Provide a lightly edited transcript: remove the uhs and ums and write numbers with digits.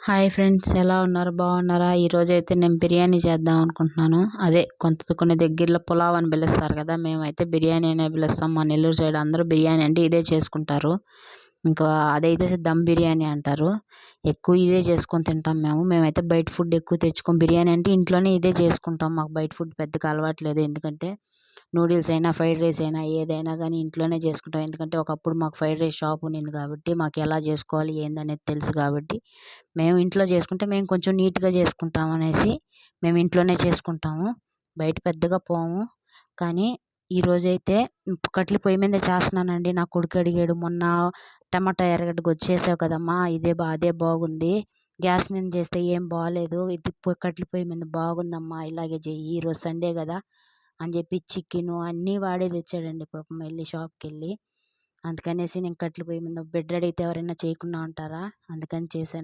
Hi friends, ఎలా ఉన్నారు? బాగున్నారా? ఈరోజైతే నేను బిర్యానీ చేద్దాం అనుకుంటున్నాను. అదే కొన్ని దగ్గరలో పులావ్ అని పిలుస్తారు కదా, మేమైతే బిర్యానీ అనే పిలుస్తాం. మా నెల్లూరు సైడ్ అందరూ బిర్యానీ అంటే ఇదే చేసుకుంటారు. ఇంకా అదైతే దమ్ బిర్యానీ అంటారు. ఎక్కువ ఇదే చేసుకొని తింటాం మేమైతే బయట ఫుడ్ ఎక్కువ తెచ్చుకోం. బిర్యానీ అంటే ఇంట్లోనే ఇదే చేసుకుంటాం. మాకు బయట ఫుడ్ పెద్దగా అలవాట్లేదు. ఎందుకంటే నూడిల్స్ అయినా ఫ్రైడ్ రైస్ అయినా ఏదైనా కానీ ఇంట్లోనే చేసుకుంటాం. ఎందుకంటే ఒకప్పుడు మాకు ఫ్రైడ్ రైస్ షాప్ ఉన్నింది కాబట్టి మాకు ఎలా చేసుకోవాలి ఏందనేది తెలుసు కాబట్టి మేము ఇంట్లో చేసుకుంటే మేము కొంచెం నీట్గా చేసుకుంటాం అనేసి మేము ఇంట్లోనే చేసుకుంటాము. బయట పెద్దగా పోము. కానీ ఈరోజైతే కట్ల పొయ్యి మీద చేస్తున్నానండి. నా కొడుకు అడిగాడు, మొన్న టమాటా ఎర్రగడ్డ వచ్చేసావు కదమ్మా, అదే బాగుంది, గ్యాస్ మీద చేస్తే ఏం బాగాలేదు, ఇది కట్ల పొయ్యి మీద బాగుందమ్మా, ఇలాగే చెయ్యి, ఈరోజు సండే కదా అని చెప్పి చికెను అన్నీ వాడే తెచ్చాడండి పాపం వెళ్ళి షాప్కి వెళ్ళి. అందుకనేసి నేను కట్ల పొయ్యి మీద బెడ్ అడిగితే ఎవరైనా చేయకుండా ఉంటారా, అందుకని చేశాను.